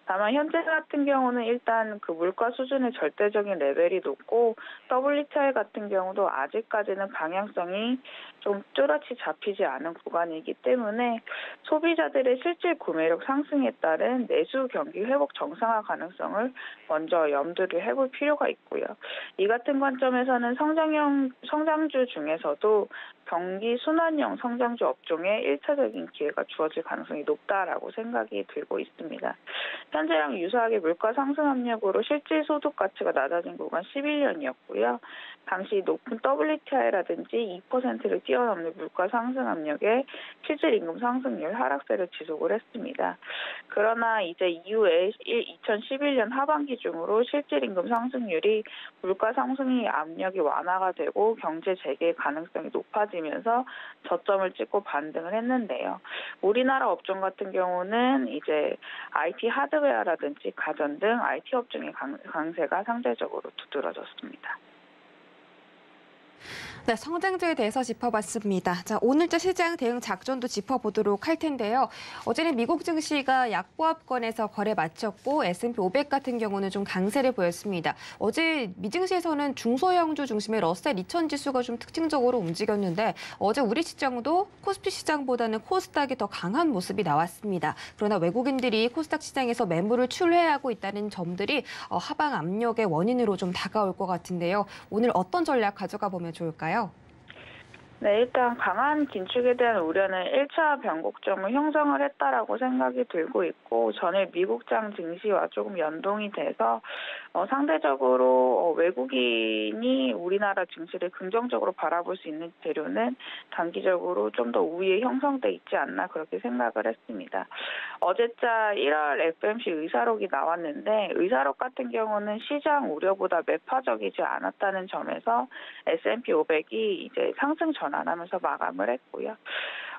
Speaker 3: 다만 현재 같은 경우는 일단 그 물가 수준의 절대적인 레벨이 높고 WTI 같은 경우도 아직까지는 방향성이 좀 뚜렷이 잡히지 않은 구간이기 때문에 소비자들의 실질 구매력 상승에 따른 내수 경기 회복 정상화 가능성을 먼저 염두를 해볼 필요가 있고요. 이 같은 관점에서는 성장주 중에서도 경기 순환형 성장주 업종에 1차적인 기회가 주어질 가능성이 높다라고 생각이 들고 있습니다. 현재랑 유사하게 물가 상승 압력으로 실질 소득 가치가 낮아진 구간 11년이었고요. 당시 높은 WTI라든지 2%를 뛰어넘는 물가 상승 압력에 실질 임금 상승률 하락세를 지속을 했습니다. 그러나 이제 이후에 2011년 하반기 중으로 실질 임금 상승률이 물가 상승이 압력이 완화가 되고 경제 재개 가능성이 높아지면서 저점을 찍고 반등을 했는데요. 우리나라 업종 같은 경우는 이제 IT 하드웨어라든지 가전 등 IT 업종의 강세가 상대적으로 두드러졌습니다.
Speaker 1: 네, 성장주에 대해서 짚어봤습니다. 자, 오늘자 시장 대응 작전도 짚어보도록 할 텐데요. 어제는 미국 증시가 약보합권에서 거래 마쳤고 S&P 500 같은 경우는 좀 강세를 보였습니다. 어제 미증시에서는 중소형주 중심의 러셀 2000 지수가 좀 특징적으로 움직였는데 어제 우리 시장도 코스피 시장보다는 코스닥이 더 강한 모습이 나왔습니다. 그러나 외국인들이 코스닥 시장에서 매물을 출회하고 있다는 점들이 하방 압력의 원인으로 좀 다가올 것 같은데요. 오늘 어떤 전략 가져가 보면 좋을까요?
Speaker 3: 네, 일단 강한 긴축에 대한 우려는 1차 변곡점을 형성을 했다라고 생각이 들고 있고 전일 미국장 증시와 조금 연동이 돼서 상대적으로 외국인이 우리나라 증시를 긍정적으로 바라볼 수 있는 재료는 단기적으로 좀 더 우위에 형성돼 있지 않나 그렇게 생각을 했습니다. 어제자 1월 FOMC 의사록이 나왔는데 의사록 같은 경우는 시장 우려보다 매파적이지 않았다는 점에서 S&P 500이 이제 상승 전환하면서 마감을 했고요.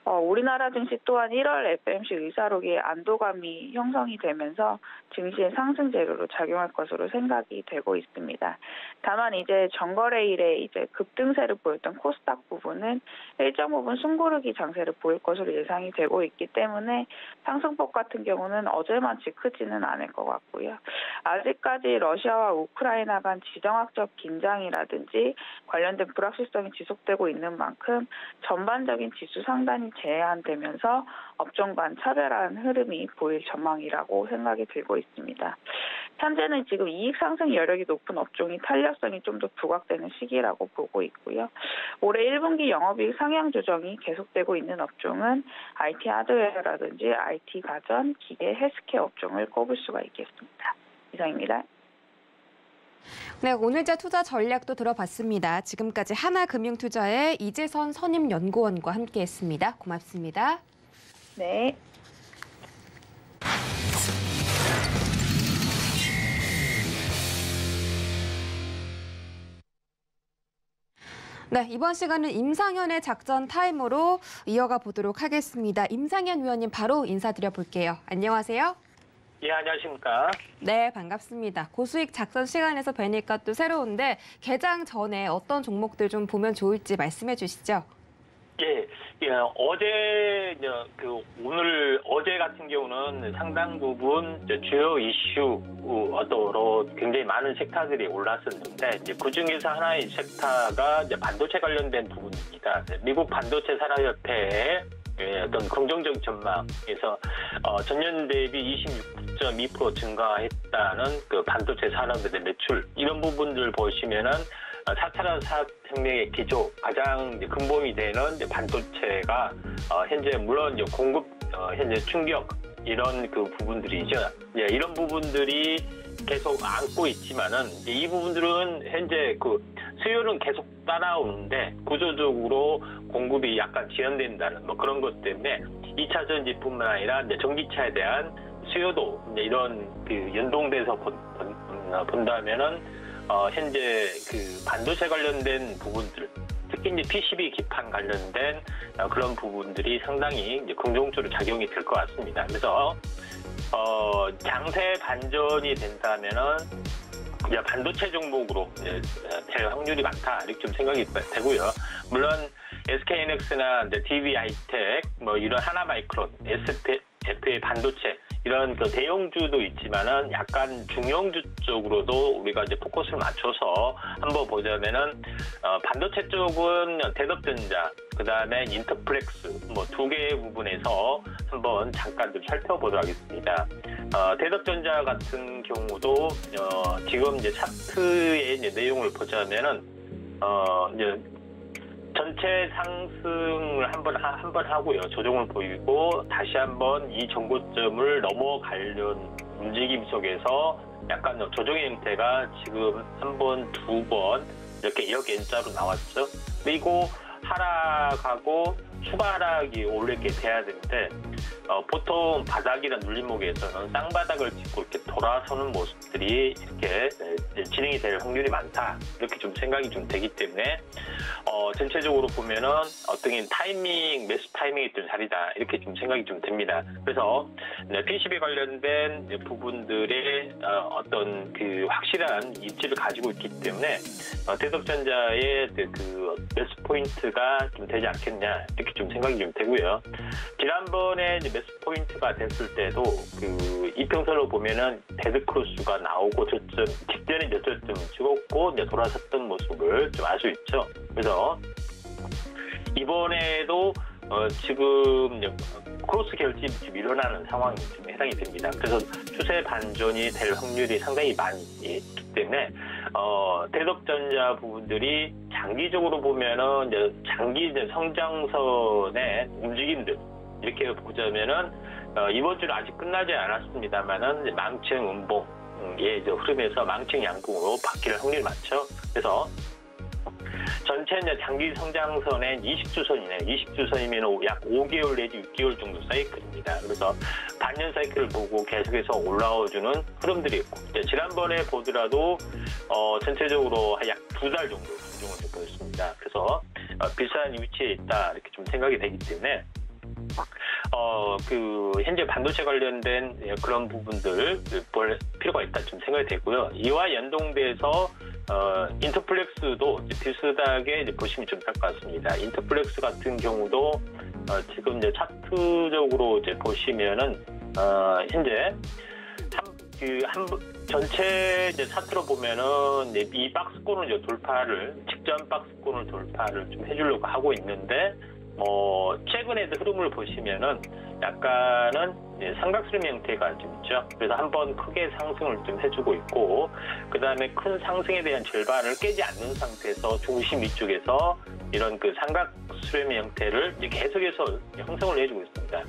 Speaker 3: 우리나라 증시 또한 1월 FOMC 의사록에 안도감이 형성이 되면서 증시의 상승 재료로 작용할 것으로 생각이 되고 있습니다. 다만 이제 전거래일에 이제 급등세를 보였던 코스닥 부분은 일정 부분 숨고르기 장세를 보일 것으로 예상이 되고 있기 때문에 상승폭 같은 경우는 어제만치 크지는 않을 것 같고요. 아직까지 러시아와 우크라이나 간 지정학적 긴장이라든지 관련된 불확실성이 지속되고 있는 만큼 전반적인 지수 상단이 제한되면서 업종 간 차별화한 흐름이 보일 전망이라고 생각이 들고 있습니다. 현재는 지금 이익 상승 여력이 높은 업종이 탄력성이 좀 더 부각되는 시기라고 보고 있고요. 올해 1분기 영업이익 상향 조정이 계속되고 있는 업종은 IT 하드웨어라든지 IT 가전, 기계, 헬스케어 업종을 꼽을 수가 있겠습니다. 이상입니다.
Speaker 1: 네, 오늘자 투자 전략도 들어봤습니다. 지금까지 하나금융투자의 이재선 선임연구원과 함께했습니다. 고맙습니다.
Speaker 3: 네.
Speaker 1: 네, 이번 시간은 임상현의 작전 타임으로 이어가 보도록 하겠습니다. 임상현 위원님 바로 인사드려 볼게요. 안녕하세요.
Speaker 4: 예, 안녕하십니까.
Speaker 1: 네, 반갑습니다. 고수익 작전 시간에서 뵈니까 또 새로운데 개장 전에 어떤 종목들 좀 보면 좋을지 말씀해 주시죠.
Speaker 4: 예, 어제 같은 경우는 상당 부분 주요 이슈로 굉장히 많은 섹터들이 올랐었는데 이제 그 중에서 하나의 섹터가 이제 반도체 관련된 부분입니다. 미국 반도체 산업협회의 어떤 긍정적 전망에서 전년 대비 26.2% 증가했다는 그 반도체 산업의 매출 이런 부분들 보시면은 4차 산업혁명의 기조 가장 근본이 되는 반도체가 현재 물론 공급 현재 충격 이런 그 부분들이죠. 이런 부분들이 계속 안고 있지만은 이 부분들은 현재 그 수요는 계속 따라오는데 구조적으로 공급이 약간 지연된다는 뭐 그런 것 때문에 2차 전지뿐만 아니라 이제 전기차에 대한 수요도 이런 그 연동돼서 본다면은 현재 그 반도체 관련된 부분들, 특히 이제 PCB 기판 관련된 그런 부분들이 상당히 이제 긍정적으로 작용이 될 것 같습니다. 그래서 장세 반전이 된다면은 그냥 반도체 종목으로 될 확률이 많다 이렇게 좀 생각이 되고요. 물론 SK하이닉스나 DB하이텍, 뭐 이런 하나마이크론, SFA 반도체 이런 그 대형주도 있지만은 약간 중형주 쪽으로도 우리가 이제 포커스를 맞춰서 한번 보자면은 반도체 쪽은 대덕전자, 그 다음에 인터플렉스 뭐 두 개의 부분에서 한번 잠깐 좀 살펴보도록 하겠습니다. 대덕전자 같은 경우도 지금 이제 차트의 이제 내용을 보자면은 이제 전체 상승을 한번 하고요. 조정을 보이고 다시 한번 이 정고점을 넘어가려는 움직임 속에서 약간 조정의 형태가 지금 한 번, 두 번 이렇게 역N자로 나왔죠. 그리고 하락하고 추가 하락이 올리게 돼야 되는데 보통 바닥이나 눌림목에서는 쌍바닥을 짚고 이렇게 돌아서는 모습들이 이렇게 진행이 될 확률이 많다. 이렇게 좀 생각이 좀 되기 때문에 전체적으로 보면은 어떤 타이밍, 매수 타이밍이 있던 자리다. 이렇게 좀 생각이 좀 됩니다. 그래서 PCB 관련된 부분들의 어떤 그 확실한 입지를 가지고 있기 때문에 대덕전자의 그 매수 포인트가 좀 되지 않겠냐. 이렇게 좀 생각이 좀 되고요. 지난번에 매수 포인트가 됐을 때도 그 이평선으로 보면은 데드크로스가 나오고 저점 직전에 저점 찍었고 이제 돌아섰던 모습을 좀 알 수 있죠. 그래서 이번에도 지금 크로스 결집이 좀 일어나는 상황이 좀 해당이 됩니다. 그래서 추세 반전이 될 확률이 상당히 많이 있기 때문에 대덕전자 부분들이 장기적으로 보면은 이제 장기 성장선의 움직임들 이렇게 보자면은 이번 주는 아직 끝나지 않았습니다만은 망층 음봉의 흐름에서 망층 양봉으로 바뀔 확률이 많죠. 그래서 전체 이제 장기 성장선의 20주선이네요. 20주선이면 약 5개월 내지 6개월 정도 사이클입니다. 그래서 반년 사이클을 보고 계속해서 올라와주는 흐름들이 있고 지난번에 보더라도 전체적으로 약 2달 정도 조정을 보였습니다. 그래서 비슷한 위치에 있다 이렇게 좀 생각이 되기 때문에 그 현재 반도체 관련된 그런 부분들 볼 필요가 있다 좀 생각이 되고요. 이와 연동돼서 인터플렉스도 비슷하게 이제 보시면 좀 될 것 같습니다. 인터플렉스 같은 경우도 지금 이제 차트적으로 이제 보시면은 현재 전체 이제 차트로 보면은 이 박스권을 이제 직전 박스권을 돌파를 좀 해주려고 하고 있는데 최근에도 흐름을 보시면은 약간은 삼각수렴 형태가 좀 있죠. 그래서 한번 크게 상승을 좀 해주고 있고, 그 다음에 큰 상승에 대한 절반을 깨지 않는 상태에서 중심 위쪽에서 이런 그 삼각수렴 형태를 계속해서 형성을 해주고 있습니다.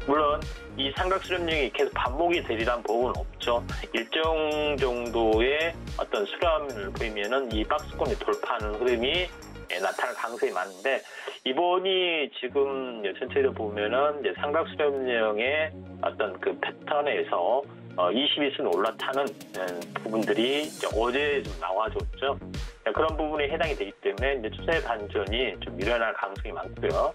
Speaker 4: 물론 이 삼각수렴형이 계속 반복이 되리란 법은 없죠. 일정 정도의 어떤 수렴을 보이면은 이 박스권을 돌파하는 흐름이 나타날 가능성이 많은데 이번이 지금 전체적으로 보면은 이제 삼각수렴형의 어떤 그 패턴에서 22선 올라타는 부분들이 이제 어제 좀 나와줬죠. 그런 부분에 해당이 되기 때문에 이제 추세 반전이 좀 일어날 가능성이 많고요.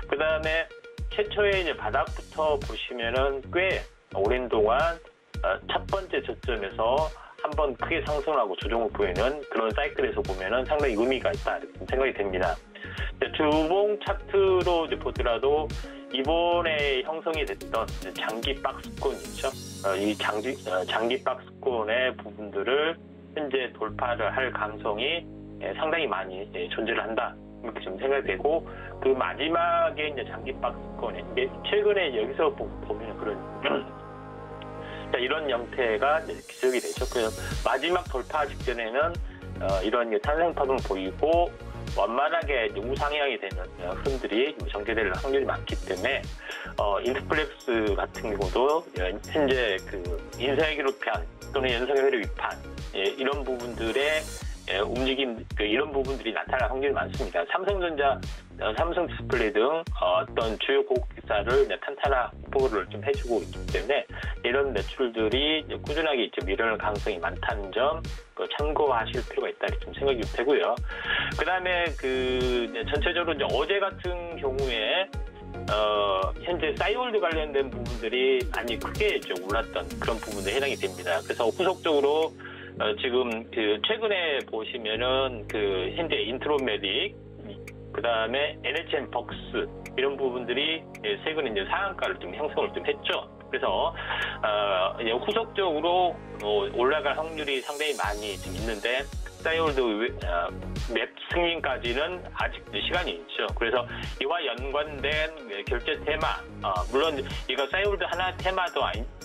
Speaker 4: 그 다음에 최초의 이제 바닥부터 보시면은 꽤 오랜 동안 첫 번째 저점에서 한번 크게 상승하고 조정을 보이는 그런 사이클에서 보면은 상당히 의미가 있다 이렇게 생각이 됩니다. 주봉 차트로 이제 보더라도 이번에 형성이 됐던 장기 박스권 있죠. 이 장기 박스권의 부분들을 현재 돌파를 할 가능성이 상당히 많이 존재를 한다 이렇게 좀 생각이 되고, 그 마지막에 이제 장기 박스권에 최근에 여기서 보면 그런 이런 형태가 기록이 되죠. 그래서 마지막 돌파 직전에는 이런 탄생파동을 보이고 완만하게 우상향이 되는 흐름들이 전개될 확률이 많기 때문에 인터플렉스 같은 경우도 현재 그 인사회계로편 또는 연성회로 위판 이런 부분들의 움직임 이런 부분들이 나타날 확률이 많습니다. 삼성전자, 삼성 디스플레이 등 어떤 주요 고객사를 탄탄한 확보를 좀 해주고 있기 때문에 이런 매출들이 꾸준하게 좀 일어날 가능성이 많다는 점 참고하실 필요가 있다 이렇게 좀 생각이 되고요. 그 다음에 전체적으로 이제 어제 같은 경우에 현재 싸이월드 관련된 부분들이 많이 크게 올랐던 그런 부분에 해당이 됩니다. 그래서 후속적으로 지금 최근에 보시면은 현재 인트로메딕 그 다음에 NHN 벅스 이런 부분들이 최근에 이제 상한가를 좀 형성을 좀 했죠. 그래서 후속적으로 올라갈 확률이 상당히 많이 좀 있는데 싸이월드 맵 승인까지는 아직 시간이 있죠. 그래서 이와 연관된 결제 테마, 물론 이거 싸이월드 하나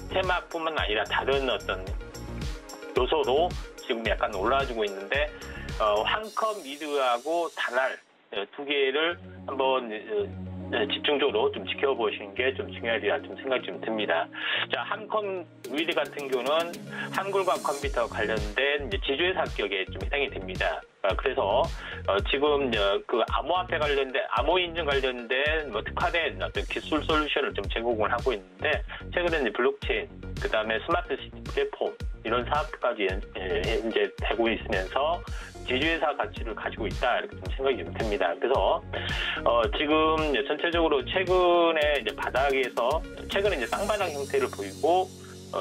Speaker 4: 테마뿐만 아니라 다른 어떤 요소로 지금 약간 올라와주고 있는데 황컵 미드하고 단알 두 개를 한번 집중적으로 좀 지켜보시는 게 좀 중요하리라 좀 생각이 좀 듭니다. 자, 함컴 위드 같은 경우는 한글과 컴퓨터 관련된 지주회사 합격에 좀 해당이 됩니다. 그래서 지금 그 암호화폐 관련된 암호 인증 관련된 특화된 어떤 기술 솔루션을 좀 제공을 하고 있는데 최근에 이제 블록체인, 그다음에 스마트 시티 플랫폼 이런 사업까지 이제 되고 있으면서 지주회사 가치를 가지고 있다 이렇게 좀 생각이 좀 듭니다. 그래서 지금 전체적으로 최근에 이제 바닥에서 최근에 이제 쌍바닥 형태를 보이고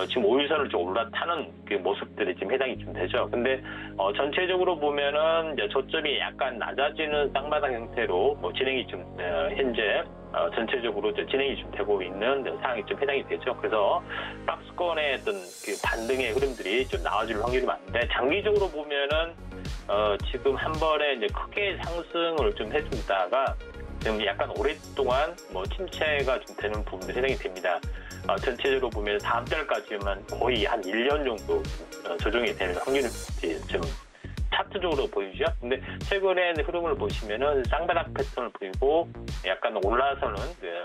Speaker 4: 지금 5일선을 좀 올라타는 그 모습들이 지금 해당이 좀 되죠. 근데 전체적으로 보면은 이제 저점이 약간 낮아지는 쌍바닥 형태로 진행이 좀 현재 전체적으로 진행이 좀 되고 있는 상황이 좀 해당이 되죠. 그래서 박스권의 어떤 그 반등의 흐름들이 좀 나와줄 확률이 많은데 장기적으로 보면은 지금 한 번에 이제 크게 상승을 좀 해주다가 지금 약간 오랫동안 침체가 좀 되는 부분들이 해당이 됩니다. 전체적으로 보면 다음 달까지만 거의 한 1년 정도 조정이 되는 확률이 좀 차트적으로 보이죠. 근데 최근에 흐름을 보시면은 쌍바닥 패턴을 보이고 약간 올라서는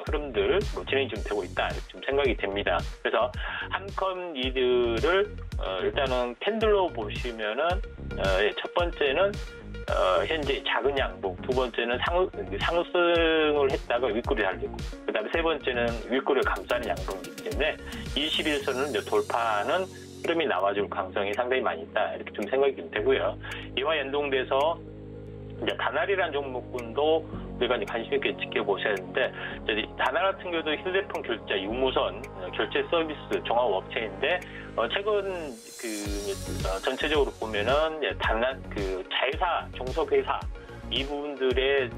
Speaker 4: 흐름들 진행이 좀 되고 있다 이렇게 좀 생각이 됩니다. 그래서 함컴 리드를 일단은 캔들로 보시면은 첫 번째는 현재 작은 양봉, 두 번째는 상승을 했다가 윗꼬리 달리고, 그 다음에 세 번째는 윗꼬리를 감싸는 양봉이기 때문에 21선을 이제 돌파하는 흐름이 나와줄 가능성이 상당히 많이 있다 이렇게 좀 생각이 좀 되고요. 이와 연동돼서 이제 다날이라는 종목군도 우리가 이제 관심 있게 지켜보셔야 하는데, 다날 같은 경우도 휴대폰 결제 유무선 결제 서비스 종합 업체인데 최근 전체적으로 보면은 다날 자회사 종속회사 이 부분들의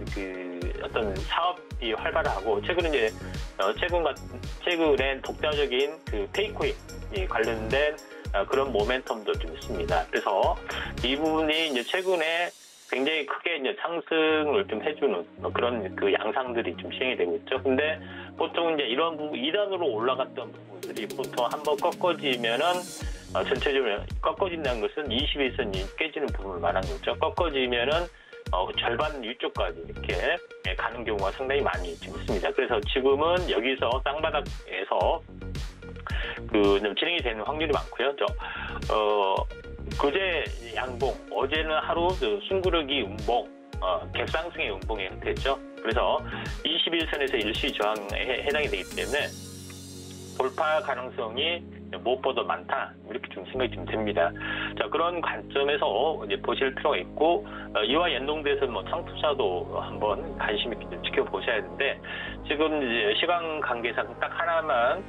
Speaker 4: 어떤 사업이 활발하고 최근에 최근엔 독자적인 페이코인 관련된 그런 모멘텀도 좀 있습니다. 그래서 이 부분이 이제 최근에 굉장히 크게 이제 상승을 좀 해주는 그런 양상들이 좀 시행이 되고 있죠. 근데 보통 이제 이런 부분 2단으로 올라갔던 부분들이 보통 한번 꺾어지면은 전체적으로 꺾어진다는 것은 21선이 깨지는 부분을 말하는 거죠. 꺾어지면은 절반 위쪽까지 이렇게 가는 경우가 상당히 많이 좀 있습니다. 그래서 지금은 여기서 쌍바닥에서 좀 진행이 되는 확률이 많고요. 그제 양봉, 어제는 하루 숨구르기 음봉, 갭상승의 음봉의 형태죠. 그래서 21선에서 일시 저항에 해당이 되기 때문에 돌파 가능성이 무엇보다 많다 이렇게 좀 생각이 좀 됩니다. 자, 그런 관점에서 이제 보실 필요가 있고 이와 연동돼서 상투자도 한번 관심 있게 좀 지켜보셔야 하는데 지금 이제 시간 관계상 딱 하나만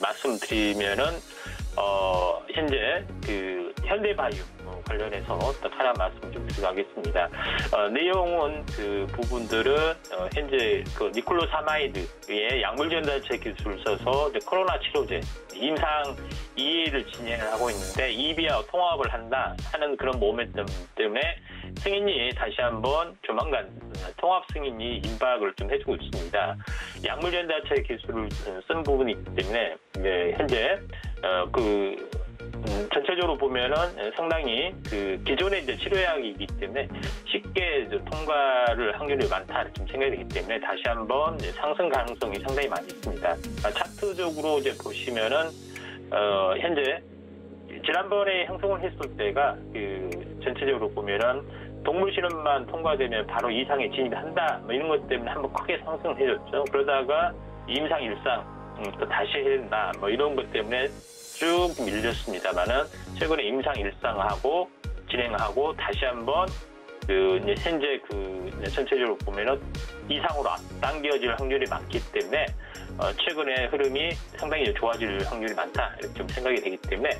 Speaker 4: 말씀드리면은 현재 현대바이오 관련해서 딱 하나 말씀 좀 드리겠습니다. 내용은 부분들은 현재 니콜로 사마이드의 약물전달체 기술을 써서 코로나 치료제 임상 2회를 진행을 하고 있는데 이비와 통합을 한다 하는 그런 모멘텀 때문에 승인이 다시 한번 조만간 통합 승인이 임박을 좀 해주고 있습니다. 약물전달체 기술을 쓴 부분이 있기 때문에 현재 전체적으로 보면은 상당히 기존의 이제 치료약이기 때문에 쉽게 통과를 확률이 많다 이렇게 생각이 되기 때문에 다시 한번 상승 가능성이 상당히 많이 있습니다. 차트적으로 이제 보시면은 현재 지난번에 형성을 했을 때가 전체적으로 보면은 동물 실험만 통과되면 바로 이상에 진입한다 이런 것 때문에 한번 크게 상승을 해줬죠. 그러다가 임상 일상 또 다시 해야 된다 이런 것 때문에 쭉 밀렸습니다만은 최근에 임상 일상하고 진행하고 다시 한번 이제 현재 전체적으로 보면은 이상으로 앞당겨질 확률이 많기 때문에 최근에 흐름이 상당히 좋아질 확률이 많다 이렇게 좀 생각이 되기 때문에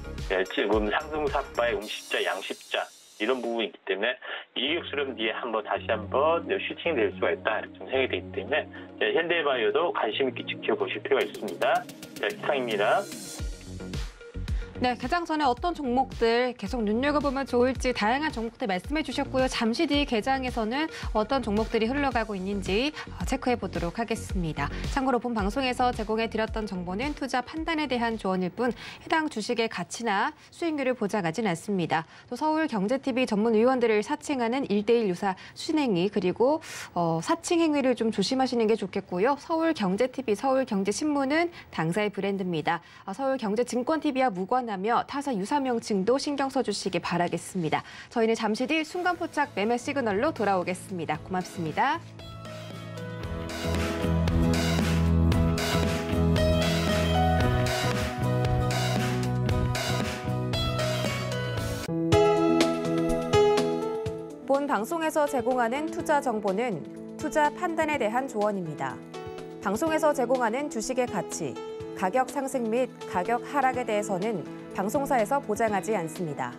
Speaker 4: 지금 상승사파의 음십자, 양십자 이런 부분이 있기 때문에 이격수렴 뒤에 다시 한번 슈팅이 될 수가 있다 이렇게 좀 생각이 되기 때문에 현대바이오도 관심 있게 지켜보실 필요가 있습니다. 이상입니다.
Speaker 1: 네, 개장 전에 어떤 종목들 계속 눈여겨보면 좋을지 다양한 종목들 말씀해 주셨고요. 잠시 뒤 개장에서는 어떤 종목들이 흘러가고 있는지 체크해 보도록 하겠습니다. 참고로 본 방송에서 제공해 드렸던 정보는 투자 판단에 대한 조언일 뿐 해당 주식의 가치나 수익률을 보장하진 않습니다. 또 서울경제TV 전문 위원들을 사칭하는 1:1 유사 순행위 그리고 사칭 행위를 좀 조심하시는 게 좋겠고요. 서울경제TV, 서울경제신문은 당사의 브랜드입니다. 서울경제증권TV와 무관하며 타사 유사 명칭도 신경 써주시기 바라겠습니다. 저희는 잠시 뒤 순간포착 매매 시그널로 돌아오겠습니다. 고맙습니다. 본 방송에서 제공하는 투자 정보는 투자 판단에 대한 조언입니다. 방송에서 제공하는 주식의 가치, 가격 상승 및 가격 하락에 대해서는 방송사에서 보장하지 않습니다.